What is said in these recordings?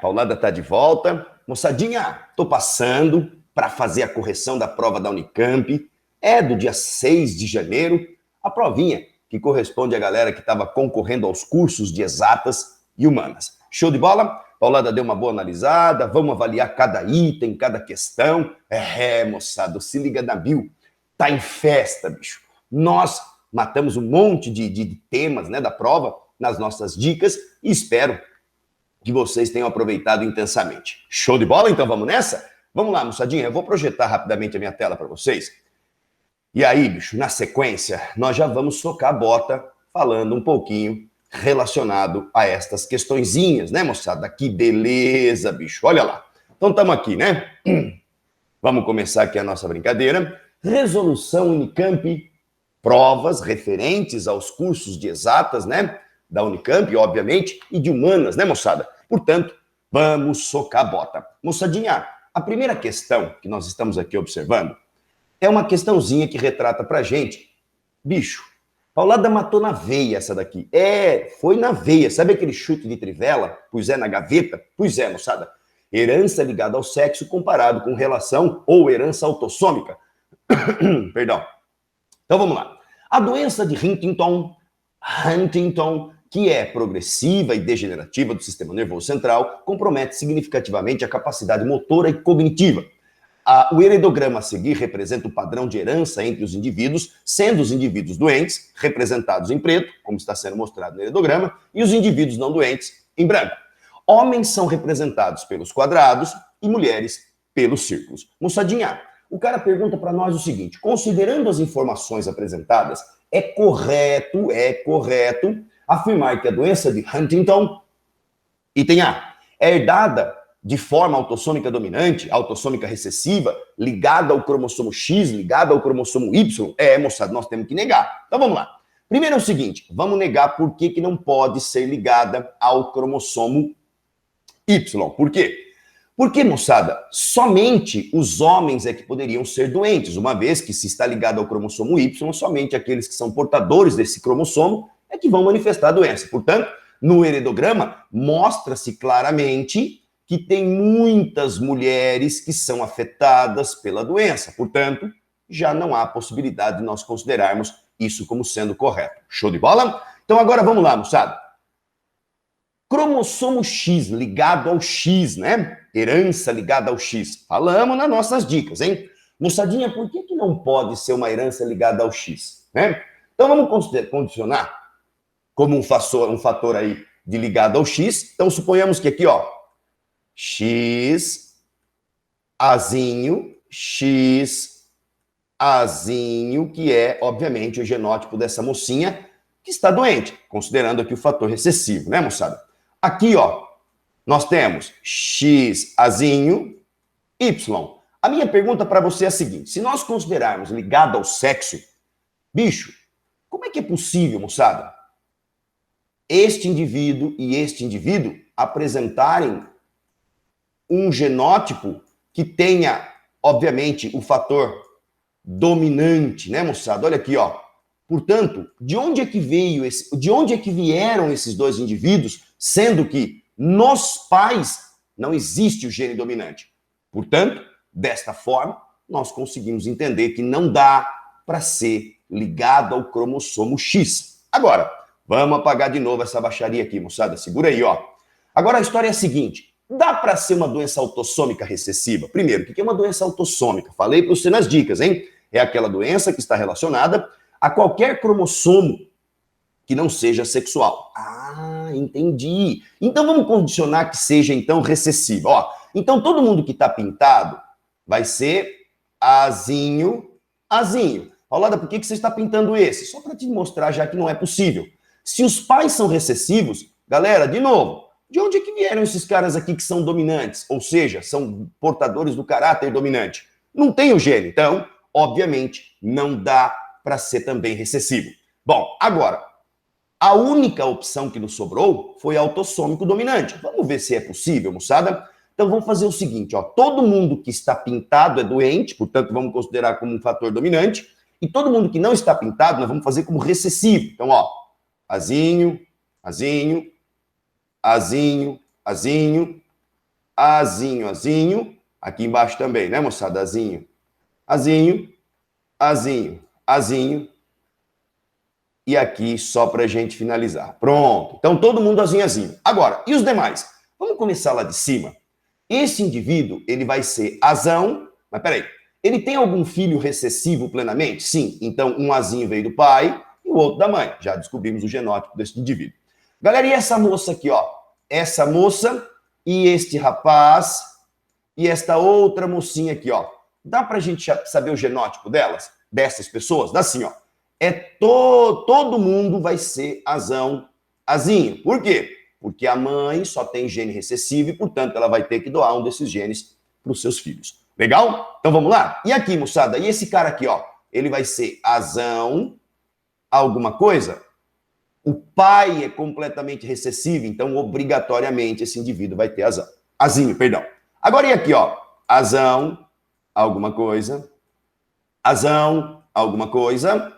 Paulada tá de volta. Moçadinha, tô passando para fazer a correção da prova da Unicamp. É do dia 6 de janeiro, a provinha que corresponde à galera que estava concorrendo aos cursos de exatas e humanas. Show de bola? Paulada deu uma boa analisada, vamos avaliar cada item, cada questão. Moçada, se liga na Bill. Tá em festa, bicho. Nós matamos um monte de temas, né, da prova nas nossas dicas e espero que vocês tenham aproveitado intensamente. Show de bola? Então vamos nessa? Vamos lá, moçadinha, eu vou projetar rapidamente a minha tela para vocês. E aí, bicho, na sequência, nós já vamos socar a bota falando um pouquinho relacionado a estas questõezinhas, né, moçada? Que beleza, bicho, olha lá. Então estamos aqui, né? Vamos começar aqui a nossa brincadeira. Resolução Unicamp, provas referentes aos cursos de exatas, né? Da Unicamp, obviamente, e de humanas, né, moçada? Portanto, vamos socar a bota. Moçadinha, a primeira questão que nós estamos aqui observando é uma questãozinha que retrata pra gente. Bicho, Paulada matou na veia essa daqui. Foi na veia. Sabe aquele chute de trivela? Pois é, na gaveta? Pois é, moçada. Herança ligada ao sexo comparado com relação ou herança autossômica. Perdão. Então vamos lá. A doença de Huntington, que é progressiva e degenerativa do sistema nervoso central, compromete significativamente a capacidade motora e cognitiva. O heredograma a seguir representa o padrão de herança entre os indivíduos, sendo os indivíduos doentes representados em preto, como está sendo mostrado no heredograma, e os indivíduos não doentes em branco. Homens são representados pelos quadrados e mulheres pelos círculos. Moçadinha, o cara pergunta para nós o seguinte: considerando as informações apresentadas, é correto afirmar que a doença de Huntington, item A, é herdada de forma autossômica dominante, autossômica recessiva, ligada ao cromossomo X, ligada ao cromossomo Y? Moçada, nós temos que negar. Então vamos lá. Primeiro é o seguinte, vamos negar por que não pode ser ligada ao cromossomo Y. Por quê? Porque, moçada, somente os homens é que poderiam ser doentes, uma vez que se está ligado ao cromossomo Y, somente aqueles que são portadores desse cromossomo é que vão manifestar a doença. Portanto, no heredograma, mostra-se claramente que tem muitas mulheres que são afetadas pela doença. Portanto, já não há possibilidade de nós considerarmos isso como sendo correto. Show de bola? Então agora vamos lá, moçada. Cromossomo X ligado ao X, né? Herança ligada ao X. Falamos nas nossas dicas, hein? Moçadinha, por que não pode ser uma herança ligada ao X, né? Então vamos condicionar como um fator aí de ligado ao X. Então suponhamos que aqui, ó, X, Azinho, que é, obviamente, o genótipo dessa mocinha que está doente, considerando aqui o fator recessivo, né, moçada? Aqui, ó, nós temos X, Azinho, Y. A minha pergunta para você é a seguinte: se nós considerarmos ligado ao sexo, bicho, como é que é possível, moçada, este indivíduo e este indivíduo apresentarem um genótipo que tenha, obviamente, o fator dominante, né, moçada? Olha aqui, ó. Portanto, de onde é que vieram esses dois indivíduos, sendo que nos pais não existe o gene dominante? Portanto, desta forma, nós conseguimos entender que não dá para ser ligado ao cromossomo X. Agora, vamos apagar de novo essa baixaria aqui, moçada. Segura aí, ó. Agora a história é a seguinte: dá para ser uma doença autossômica recessiva? Primeiro, o que é uma doença autossômica? Falei para você nas dicas, hein? É aquela doença que está relacionada a qualquer cromossomo que não seja sexual. Entendi. Então vamos condicionar que seja, então, recessiva. Ó, então todo mundo que está pintado vai ser Azinho. Paulada, por que você está pintando esse? Só para te mostrar já que não é possível. Se os pais são recessivos, galera, de novo, de onde é que vieram esses caras aqui que são dominantes? Ou seja, são portadores do caráter dominante? Não tem o gene, então, obviamente, não dá para ser também recessivo. Bom, agora, a única opção que nos sobrou foi autossômico dominante. Vamos ver se é possível, moçada? Então vamos fazer o seguinte, ó, todo mundo que está pintado é doente, portanto vamos considerar como um fator dominante, e todo mundo que não está pintado nós vamos fazer como recessivo. Então, ó, Azinho, Azinho, azinho. Aqui embaixo também, né, moçada? Azinho, azinho, azinho, azinho. E aqui só para a gente finalizar. Pronto. Então, todo mundo azinho, azinho. Agora, e os demais? Vamos começar lá de cima. Esse indivíduo, ele vai ser azão, mas peraí, ele tem algum filho recessivo plenamente? Sim. Então, um azinho veio do pai e o outro da mãe. Já descobrimos o genótipo desse indivíduo. Galera, e essa moça aqui, ó? Essa moça e este rapaz e esta outra mocinha aqui, ó. Dá pra gente saber o genótipo delas? Dessas pessoas? Dá assim, ó. Todo mundo vai ser azão, azinho. Por quê? Porque a mãe só tem gene recessivo e, portanto, ela vai ter que doar um desses genes para os seus filhos. Legal? Então vamos lá? E aqui, moçada, e esse cara aqui, ó, ele vai ser azão, alguma coisa? O pai é completamente recessivo, então obrigatoriamente esse indivíduo vai ter azão. Azinho, perdão. Agora e aqui, ó, azão, alguma coisa, azão, alguma coisa,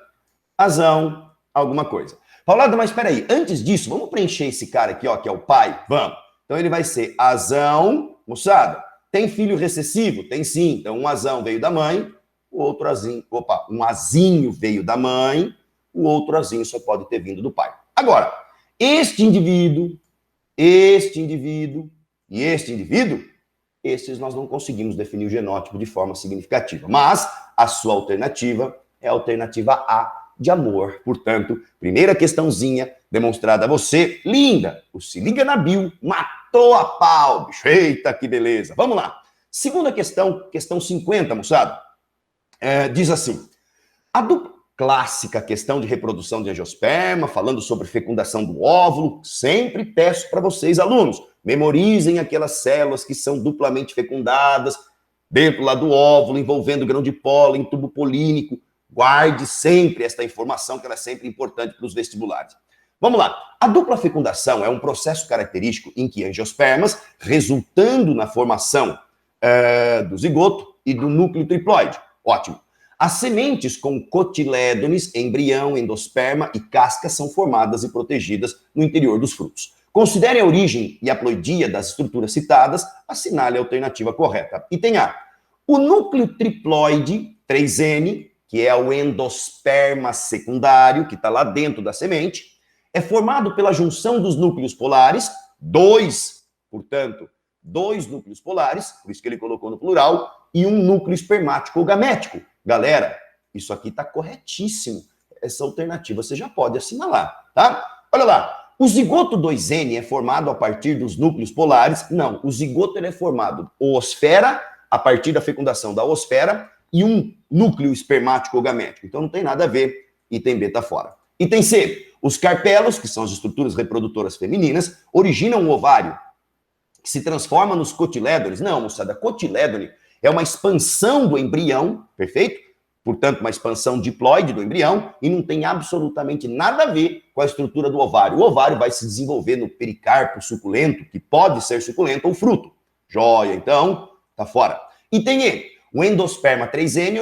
azão, alguma coisa. Paulado, mas espera aí, antes disso, vamos preencher esse cara aqui, ó, que é o pai? Vamos. Então ele vai ser azão, moçada. Tem filho recessivo? Tem sim. Então um azão veio da mãe, o outro azinho, um azinho veio da mãe, o outro azinho só pode ter vindo do pai. Agora, este indivíduo e este indivíduo, esses nós não conseguimos definir o genótipo de forma significativa. Mas a sua alternativa é a alternativa A, de amor. Portanto, primeira questãozinha demonstrada a você, linda. O Se Liga na Bio matou a pau, bicho. Eita, que beleza. Vamos lá. Segunda questão, questão 50, moçada. Diz assim, a dupla clássica questão de reprodução de angiosperma, falando sobre fecundação do óvulo, sempre peço para vocês, alunos, memorizem aquelas células que são duplamente fecundadas dentro lá do óvulo, envolvendo grão de pólen, tubo polínico. Guarde sempre esta informação, que ela é sempre importante para os vestibulares. Vamos lá. A dupla fecundação é um processo característico em que angiospermas, resultando na formação do zigoto e do núcleo triploide. Ótimo. As sementes com cotilédones, embrião, endosperma e casca são formadas e protegidas no interior dos frutos. Considere a origem e a haploidia das estruturas citadas, assinale a alternativa correta. Item A. O núcleo triploide, 3N, que é o endosperma secundário, que está lá dentro da semente, é formado pela junção dos núcleos polares, portanto, dois núcleos polares, por isso que ele colocou no plural, e um núcleo espermático ou gamético. Galera, isso aqui está corretíssimo. Essa alternativa você já pode assinalar, tá? Olha lá, o zigoto 2N é formado a partir dos núcleos polares? Não, o zigoto ele é formado oosfera, a partir da fecundação da oosfera, e um núcleo espermático ou gamético. Então não tem nada a ver, item B está fora. Item C, os carpelos, que são as estruturas reprodutoras femininas, originam um ovário, que se transforma nos cotilédones. Não, moçada, cotilédone é uma expansão do embrião, perfeito? Portanto, uma expansão diploide do embrião e não tem absolutamente nada a ver com a estrutura do ovário. O ovário vai se desenvolver no pericarpo suculento, que pode ser suculento ou fruto. Joia, então, tá fora. Item E, o endosperma 3N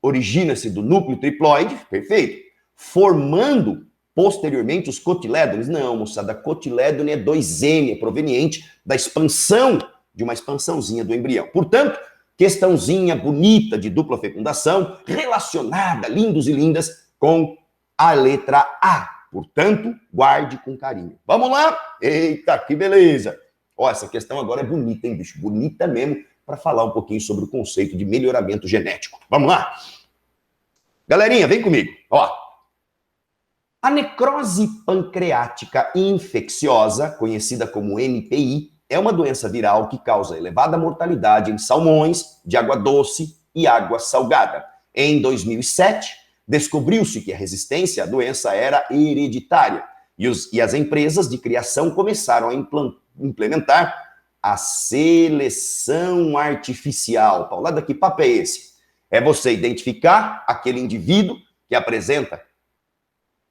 origina-se do núcleo triploide, perfeito? Formando posteriormente os cotilédones. Não, moçada, cotilédone é 2N, é proveniente da expansão, de uma expansãozinha do embrião. Portanto, questãozinha bonita de dupla fecundação, relacionada, lindos e lindas, com a letra A. Portanto, guarde com carinho. Vamos lá? Eita, que beleza! Ó, essa questão agora é bonita, hein, bicho? Bonita mesmo, para falar um pouquinho sobre o conceito de melhoramento genético. Vamos lá? Galerinha, vem comigo. Ó, a necrose pancreática infecciosa, conhecida como NPI, é uma doença viral que causa elevada mortalidade em salmões de água doce e água salgada. Em 2007, descobriu-se que a resistência à doença era hereditária e as empresas de criação começaram a implementar a seleção artificial. Paulada, que papo é esse? É você identificar aquele indivíduo que apresenta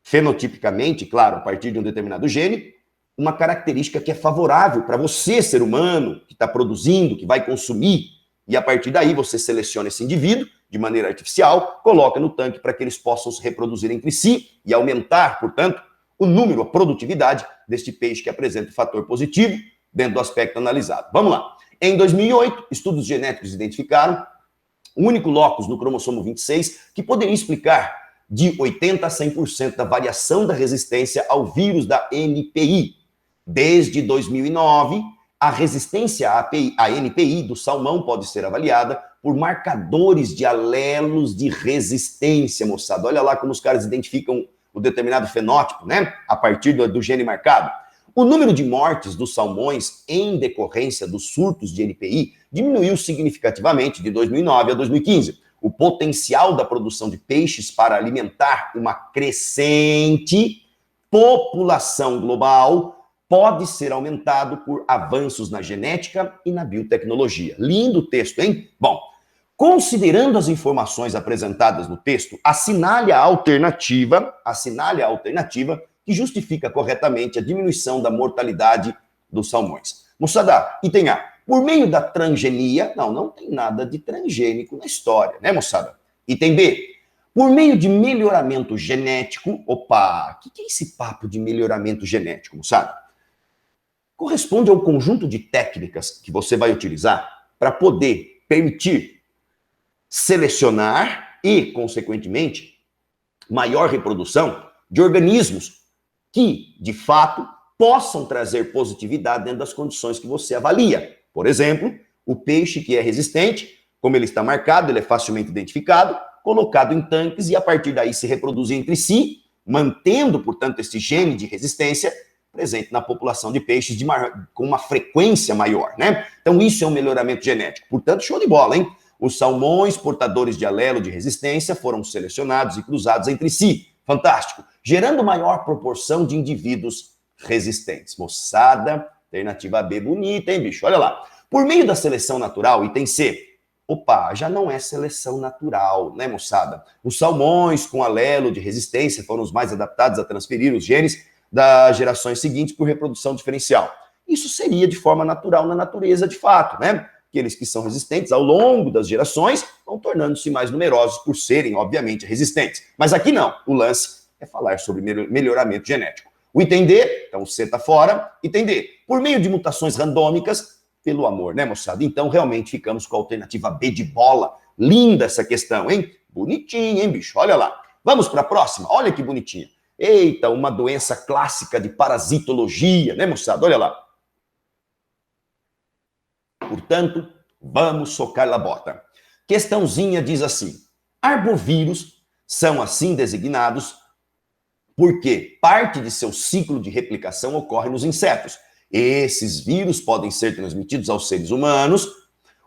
fenotipicamente, claro, a partir de um determinado gene, uma característica que é favorável para você, ser humano, que está produzindo, que vai consumir, e a partir daí você seleciona esse indivíduo de maneira artificial, coloca no tanque para que eles possam se reproduzir entre si e aumentar, portanto, o número, a produtividade deste peixe que apresenta o fator positivo dentro do aspecto analisado. Vamos lá. Em 2008, estudos genéticos identificaram o único locus no cromossomo 26 que poderia explicar de 80% a 100% da variação da resistência ao vírus da NPI. Desde 2009, a resistência à NPI do salmão pode ser avaliada por marcadores de alelos de resistência, moçada. Olha lá como os caras identificam o determinado fenótipo, né? A partir do gene marcado. O número de mortes dos salmões em decorrência dos surtos de NPI diminuiu significativamente de 2009 a 2015. O potencial da produção de peixes para alimentar uma crescente população global pode ser aumentado por avanços na genética e na biotecnologia. Lindo texto, hein? Bom, considerando as informações apresentadas no texto, assinale a alternativa que justifica corretamente a diminuição da mortalidade dos salmões. Moçada, item A. Por meio da transgenia, não tem nada de transgênico na história, né, moçada? Item B. Por meio de melhoramento genético, opa, o que é esse papo de melhoramento genético, moçada? Corresponde ao conjunto de técnicas que você vai utilizar para poder permitir selecionar e, consequentemente, maior reprodução de organismos que, de fato, possam trazer positividade dentro das condições que você avalia. Por exemplo, o peixe que é resistente, como ele está marcado, ele é facilmente identificado, colocado em tanques e a partir daí se reproduzir entre si, mantendo, portanto, esse gene de resistência presente na população de peixes com uma frequência maior, né? Então isso é um melhoramento genético. Portanto, show de bola, hein? Os salmões portadores de alelo de resistência foram selecionados e cruzados entre si. Fantástico. Gerando maior proporção de indivíduos resistentes. Moçada, alternativa B bonita, hein, bicho? Olha lá. Por meio da seleção natural, item C. Opa, já não é seleção natural, né, moçada? Os salmões com alelo de resistência foram os mais adaptados a transferir os genes das gerações seguintes por reprodução diferencial. Isso seria de forma natural na natureza, de fato, né? Aqueles que são resistentes ao longo das gerações vão tornando-se mais numerosos por serem, obviamente, resistentes. Mas aqui não. O lance é falar sobre melhoramento genético. O item D, então C está fora. Item D, por meio de mutações randômicas, pelo amor, né, moçada? Então, realmente, ficamos com a alternativa B de bola. Linda essa questão, hein? Bonitinha, hein, bicho? Olha lá. Vamos para a próxima? Olha que bonitinha. Eita, uma doença clássica de parasitologia, né, moçada? Olha lá. Portanto, vamos socar a bota. Questãozinha diz assim: arbovírus são assim designados porque parte de seu ciclo de replicação ocorre nos insetos. Esses vírus podem ser transmitidos aos seres humanos.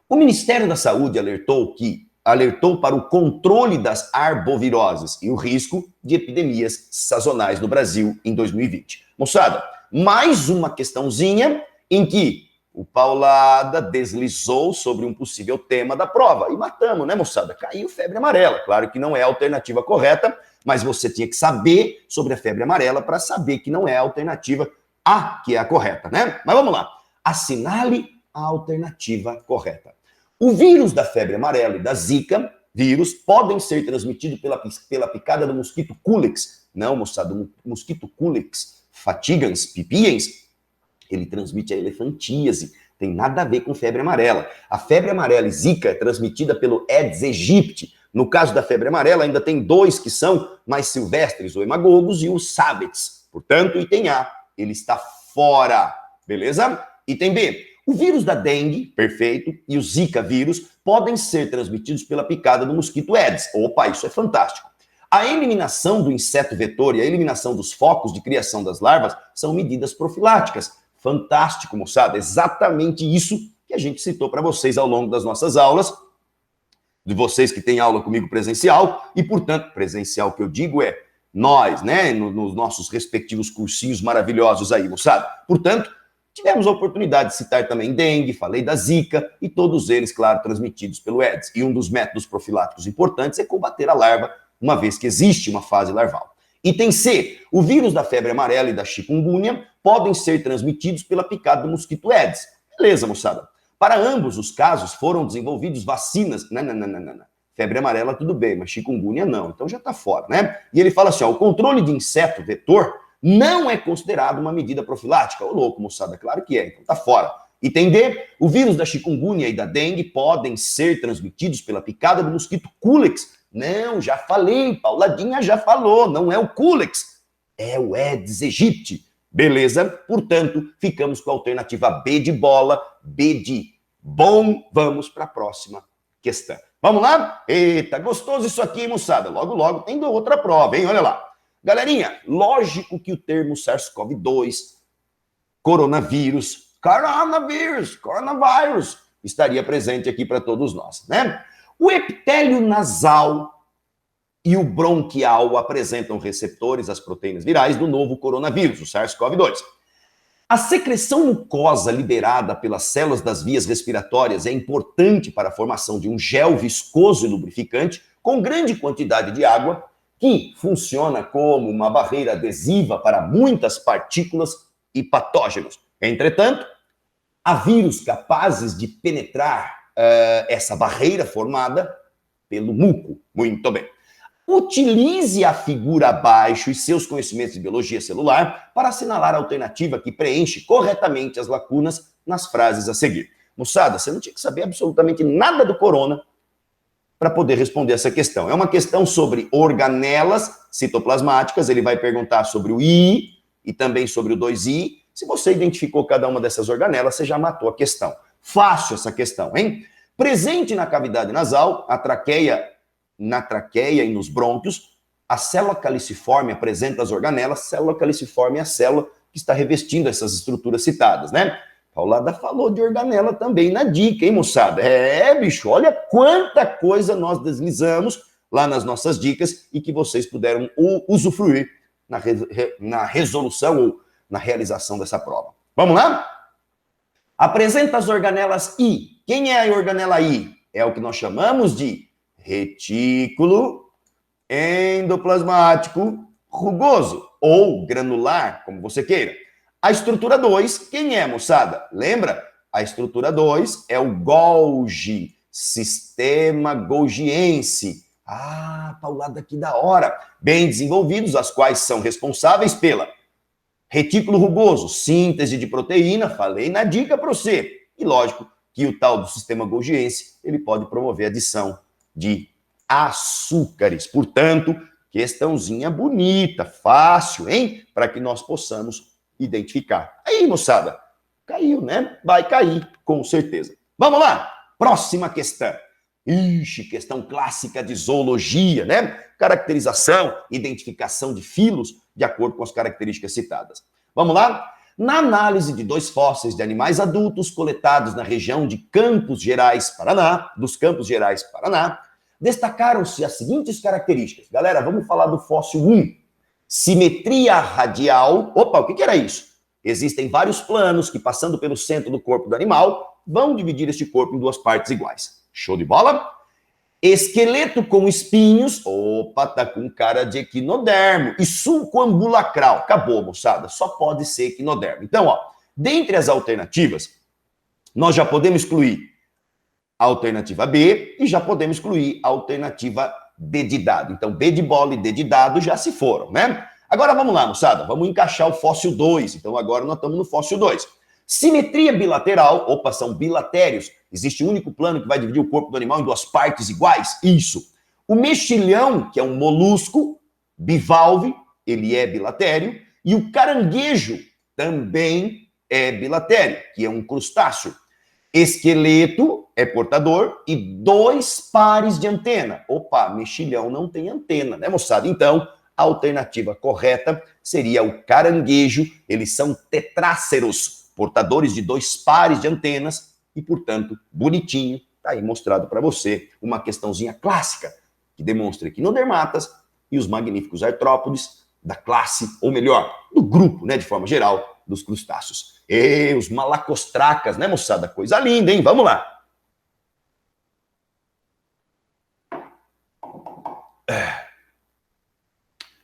O Ministério da Saúde alertou para o controle das arboviroses e o risco de epidemias sazonais no Brasil em 2020. Moçada, mais uma questãozinha em que o Paulada deslizou sobre um possível tema da prova. E matamos, né, moçada? Caiu febre amarela. Claro que não é a alternativa correta, mas você tinha que saber sobre a febre amarela para saber que não é a alternativa A que é a correta, né? Mas vamos lá. Assinale a alternativa correta. O vírus da febre amarela e da Zika vírus podem ser transmitidos pela picada do mosquito Culex. Não, moçada, o mosquito Culex fatigans pipiens, ele transmite a elefantíase. Tem nada a ver com febre amarela. A febre amarela e Zika é transmitida pelo Aedes aegypti. No caso da febre amarela, ainda tem dois que são mais silvestres, o hemagogos e o Sabets. Portanto, item A, ele está fora. Beleza? Item B. O vírus da dengue, perfeito, e o Zika vírus podem ser transmitidos pela picada do mosquito Aedes. Opa, isso é fantástico. A eliminação do inseto vetor e a eliminação dos focos de criação das larvas são medidas profiláticas. Fantástico, moçada. Exatamente isso que a gente citou para vocês ao longo das nossas aulas, de vocês que têm aula comigo presencial, e, portanto, presencial que eu digo é nós, né, nos nossos respectivos cursinhos maravilhosos aí, moçada. Portanto, tivemos a oportunidade de citar também dengue, falei da Zika, e todos eles, claro, transmitidos pelo Aedes. E um dos métodos profiláticos importantes é combater a larva, uma vez que existe uma fase larval. Item C. O vírus da febre amarela e da chikungunya podem ser transmitidos pela picada do mosquito Aedes. Beleza, moçada. Para ambos os casos foram desenvolvidos vacinas. Não. Febre amarela tudo bem, mas chikungunya não. Então já está fora, né? E ele fala assim, ó, o controle de inseto vetor não é considerado uma medida profilática. Ô louco, moçada, claro que é, então tá fora. Item D, o vírus da chikungunya e da dengue podem ser transmitidos pela picada do mosquito Culex. Não, já falei, Pauladinha já falou, não é o Culex, é o Aedes aegypti. Beleza? Portanto, ficamos com a alternativa B de bola, B de bom. Vamos para a próxima questão. Vamos lá? Eita, gostoso isso aqui, moçada. Logo, logo tem outra prova, hein? Olha lá. Galerinha, lógico que o termo SARS-CoV-2, coronavírus, estaria presente aqui para todos nós, né? O epitélio nasal e o bronquial apresentam receptores às proteínas virais do novo coronavírus, o SARS-CoV-2. A secreção mucosa liberada pelas células das vias respiratórias é importante para a formação de um gel viscoso e lubrificante com grande quantidade de água, que funciona como uma barreira adesiva para muitas partículas e patógenos. Entretanto, há vírus capazes de penetrar essa barreira formada pelo muco. Muito bem. Utilize a figura abaixo e seus conhecimentos de biologia celular para assinalar a alternativa que preenche corretamente as lacunas nas frases a seguir. Moçada, você não tinha que saber absolutamente nada do corona para poder responder essa questão. É uma questão sobre organelas citoplasmáticas, ele vai perguntar sobre o I e também sobre o 2I. Se você identificou cada uma dessas organelas, você já matou a questão. Fácil essa questão, hein? Presente na cavidade nasal, na traqueia e nos brônquios, a célula caliciforme apresenta as organelas. Célula caliciforme é a célula que está revestindo essas estruturas citadas, né? Paulada falou de organela também na dica, hein, moçada? Bicho, olha quanta coisa nós deslizamos lá nas nossas dicas e que vocês puderam usufruir na resolução ou na realização dessa prova. Vamos lá? Apresenta as organelas I. Quem é a organela I? É o que nós chamamos de retículo endoplasmático rugoso ou granular, como você queira. A estrutura 2, quem é, moçada? Lembra? A estrutura 2 é o Golgi, sistema golgiense. Ah, Paulada, que da hora. Bem desenvolvidos, as quais são responsáveis pela retículo rugoso, síntese de proteína, falei na dica para você. E lógico que o tal do sistema golgiense, ele pode promover a adição de açúcares. Portanto, questãozinha bonita, fácil, hein? Para que nós possamos identificar. Aí, moçada, caiu, né? Vai cair, com certeza. Vamos lá, próxima questão. Ixi, questão clássica de zoologia, né? Caracterização, identificação de filos de acordo com as características citadas. Vamos lá? Na análise de 2 fósseis de animais adultos coletados na região de Campos Gerais, Paraná, destacaram-se as seguintes características. Galera, vamos falar do fóssil 1. Simetria radial. Opa, o que era isso? Existem vários planos que, passando pelo centro do corpo do animal, vão dividir este corpo em 2 partes iguais. Show de bola? Esqueleto com espinhos. Opa, tá com cara de equinodermo. E sulco ambulacral. Acabou, moçada. Só pode ser equinodermo. Então, ó, dentre as alternativas, nós já podemos excluir a alternativa B e já podemos excluir a alternativa D de dado. Então, B de bola e D de dado já se foram, né? Agora vamos lá, moçada. Vamos encaixar o fóssil 2. Então, agora nós estamos no fóssil 2. Simetria bilateral. Opa, são bilatérios. Existe um único plano que vai dividir o corpo do animal em 2 partes iguais? Isso. O mexilhão, que é um molusco bivalve, ele é bilatério. E o caranguejo também é bilatério, que é um crustáceo. Esqueleto é portador e 2 pares de antena. Opa, mexilhão não tem antena, né, moçada? Então, a alternativa correta seria o caranguejo. Eles são tetráceros, portadores de 2 pares de antenas e, portanto, bonitinho. Tá aí mostrado para você uma questãozinha clássica que demonstra equinodermatas e os magníficos artrópodes da classe, ou melhor, do grupo, né, de forma geral, dos crustáceos. E os malacostracas, né, moçada? Coisa linda, hein? Vamos lá.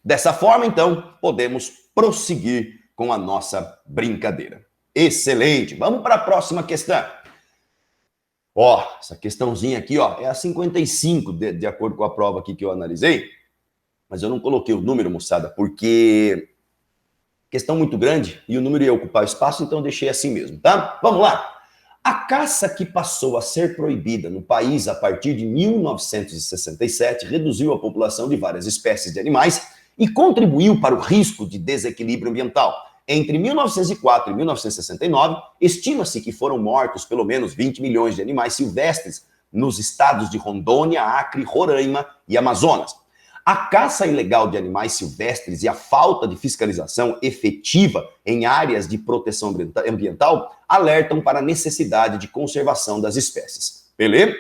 Dessa forma, então, podemos prosseguir com a nossa brincadeira. Excelente. Vamos para a próxima questão. Ó, essa questãozinha aqui, ó, é a 55, de acordo com a prova aqui que eu analisei. Mas eu não coloquei o número, moçada, porque Questão muito grande e o número ia ocupar o espaço, então eu deixei assim mesmo, tá? Vamos lá. A caça que passou a ser proibida no país a partir de 1967 reduziu a população de várias espécies de animais e contribuiu para o risco de desequilíbrio ambiental. Entre 1904 e 1969, estima-se que foram mortos pelo menos 20 milhões de animais silvestres nos estados de Rondônia, Acre, Roraima e Amazonas. A caça ilegal de animais silvestres e a falta de fiscalização efetiva em áreas de proteção ambiental alertam para a necessidade de conservação das espécies. Beleza?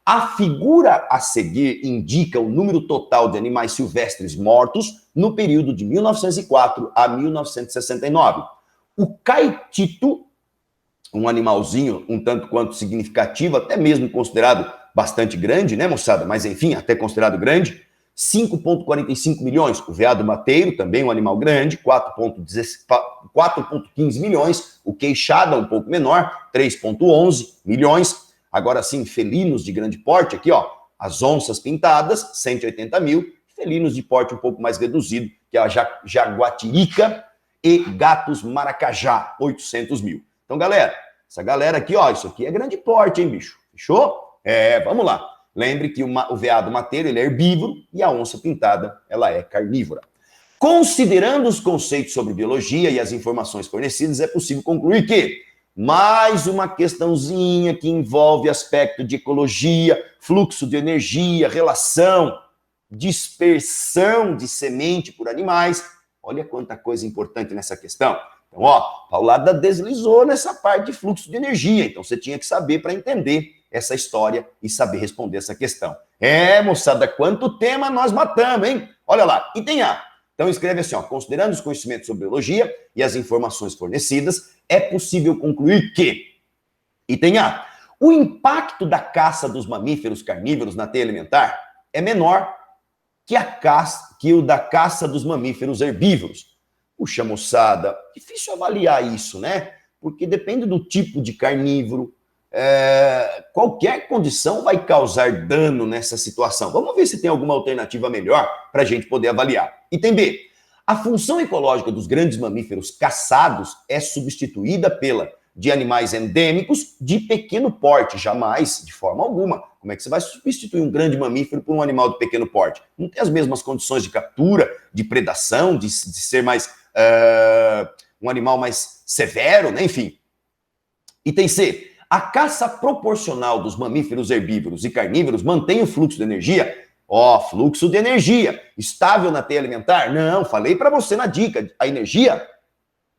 A figura a seguir indica o número total de animais silvestres mortos no período de 1904 a 1969. O caetito, um animalzinho um tanto quanto significativo, até mesmo considerado bastante grande, né, moçada? Mas enfim, até considerado grande, 5,45 milhões. O veado mateiro, também um animal grande, 4,15 milhões. O queixada, um pouco menor, 3,11 milhões. Agora sim, felinos de grande porte, aqui ó, as onças pintadas, 180 mil. Felinos de porte um pouco mais reduzido, que é a jaguatirica e gatos maracajá, 800 mil. Então, galera, essa galera aqui, ó, isso aqui é grande porte, hein, bicho? Fechou? Vamos lá. Lembre que o veado mateiro, ele é herbívoro e a onça pintada, ela é carnívora. Considerando os conceitos sobre biologia e as informações fornecidas, é possível concluir que mais uma questãozinha que envolve aspecto de ecologia, fluxo de energia, relação, dispersão de semente por animais. Olha quanta coisa importante nessa questão. Então, ó, Paulada deslizou nessa parte de fluxo de energia, então você tinha que saber para entender essa história e saber responder essa questão. Moçada, quanto tema nós matamos, hein? Olha lá, item A. Então escreve assim, ó, considerando os conhecimentos sobre biologia e as informações fornecidas, é possível concluir que, item A, o impacto da caça dos mamíferos carnívoros na teia alimentar é menor que o da caça dos mamíferos herbívoros. Puxa, moçada, difícil avaliar isso, né? Porque depende do tipo de carnívoro, qualquer condição vai causar dano nessa situação. Vamos ver se tem alguma alternativa melhor para a gente poder avaliar. Item B. A função ecológica dos grandes mamíferos caçados é substituída pela de animais endêmicos de pequeno porte, jamais, de forma alguma. Como é que você vai substituir um grande mamífero por um animal de pequeno porte? Não tem as mesmas condições de captura, de predação, de ser mais um animal mais severo, né? Enfim. Item C. A caça proporcional dos mamíferos herbívoros e carnívoros mantém o fluxo de energia. Fluxo de energia. Estável na teia alimentar? Não, falei para você na dica. A energia,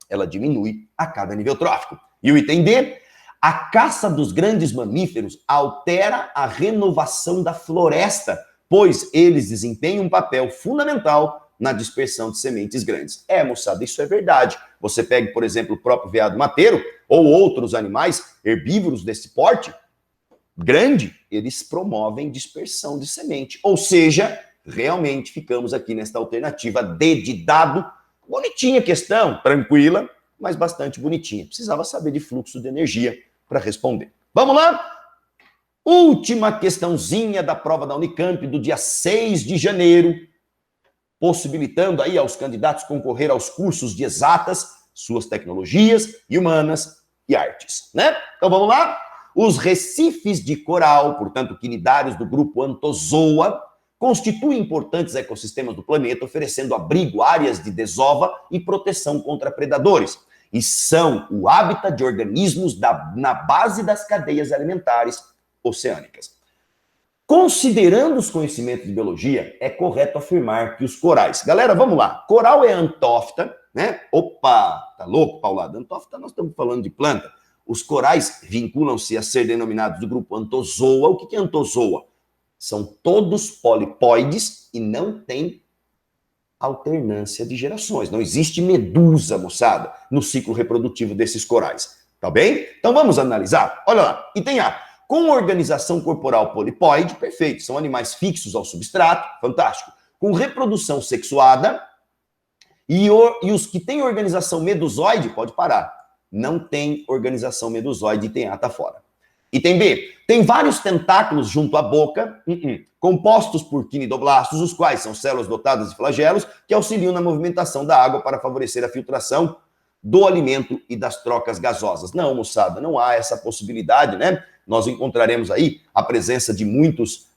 ela diminui a cada nível trófico. E o item D, a caça dos grandes mamíferos altera a renovação da floresta, pois eles desempenham um papel fundamental na dispersão de sementes grandes. Moçada, isso é verdade. Você pega, por exemplo, o próprio veado mateiro ou outros animais herbívoros desse porte grande, eles promovem dispersão de semente. Ou seja, realmente ficamos aqui nesta alternativa D de dado. Bonitinha a questão, tranquila, mas bastante bonitinha. Precisava saber de fluxo de energia para responder. Vamos lá? Última questãozinha da prova da Unicamp do dia 6 de janeiro, possibilitando aí aos candidatos concorrer aos cursos de exatas, suas tecnologias e humanas e artes, né? Então vamos lá? Os recifes de coral, portanto, quinidários do grupo Anthozoa, constituem importantes ecossistemas do planeta, oferecendo abrigo, áreas de desova e proteção contra predadores. E são o hábitat de organismos na base das cadeias alimentares oceânicas. Considerando os conhecimentos de biologia, é correto afirmar que os corais... Galera, vamos lá. Coral é antófita, né? Opa, tá louco, Paulada? Antófita, nós estamos falando de planta. Os corais vinculam-se a ser denominados do grupo Anthozoa. O que é Anthozoa? São todos polipóides e não tem alternância de gerações. Não existe medusa, moçada, no ciclo reprodutivo desses corais. Tá bem? Então vamos analisar. Olha lá. Item A. Com organização corporal polipóide, perfeito. São animais fixos ao substrato, fantástico. Com reprodução sexuada e os que têm organização medusoide, pode parar. Não tem organização medusoide, item A tá fora. Item B. Tem vários tentáculos junto à boca, compostos por quinidoblastos, os quais são células dotadas de flagelos que auxiliam na movimentação da água para favorecer a filtração do alimento e das trocas gasosas. Não, moçada, não há essa possibilidade, né? Nós encontraremos aí a presença de muitos,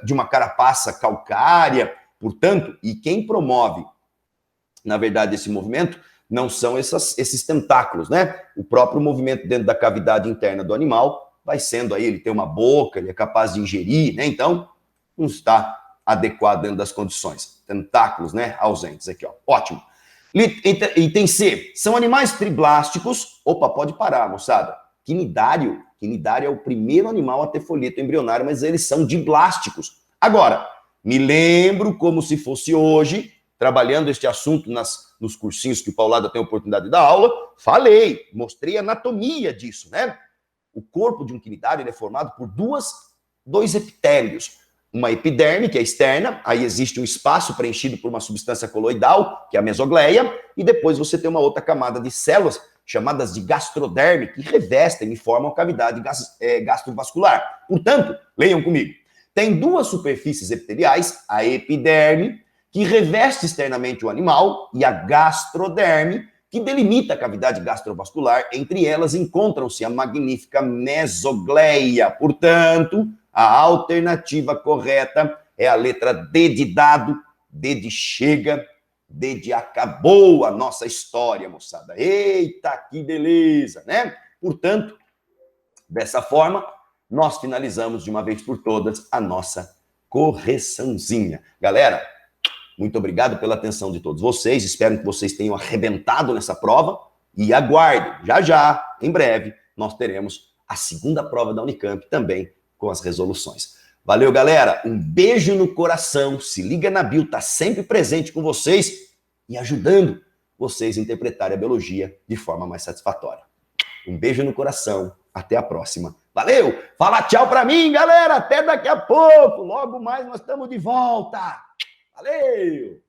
de uma carapaça calcária, portanto, e quem promove, na verdade, esse movimento não são esses tentáculos, né? O próprio movimento dentro da cavidade interna do animal vai sendo aí, ele tem uma boca, ele é capaz de ingerir, né? Então, não está adequado dentro das condições. Tentáculos, né? Ausentes aqui, ó. Ótimo. Item C. São animais triblásticos. Opa, pode parar, moçada. Quinidário. Quinidário é o primeiro animal a ter folheto embrionário, mas eles são diblásticos. Agora, me lembro como se fosse hoje, trabalhando este assunto nos cursinhos que o Paulada tem a oportunidade de dar aula, falei, mostrei a anatomia disso, né? O corpo de um quinidário ele é formado por dois epitélios. Uma epiderme, que é externa, aí existe um espaço preenchido por uma substância coloidal, que é a mesogleia, e depois você tem uma outra camada de células, chamadas de gastroderme, que revestem e formam a cavidade gastrovascular. Portanto, leiam comigo, tem duas superfícies epiteliais, a epiderme, que reveste externamente o animal, e a gastroderme, que delimita a cavidade gastrovascular. Entre elas encontram-se a magnífica mesogleia. Portanto, a alternativa correta é a letra D de dado, D de chega, D de acabou a nossa história, moçada. Eita, que beleza, né? Portanto, dessa forma, nós finalizamos de uma vez por todas a nossa correçãozinha. Galera, muito obrigado pela atenção de todos vocês. Espero que vocês tenham arrebentado nessa prova. E aguardem, já, em breve, nós teremos a segunda prova da Unicamp também com as resoluções. Valeu, galera. Um beijo no coração. Se liga na bio, tá sempre presente com vocês e ajudando vocês a interpretarem a biologia de forma mais satisfatória. Um beijo no coração. Até a próxima. Valeu! Fala tchau pra mim, galera. Até daqui a pouco. Logo mais nós estamos de volta. Valeu!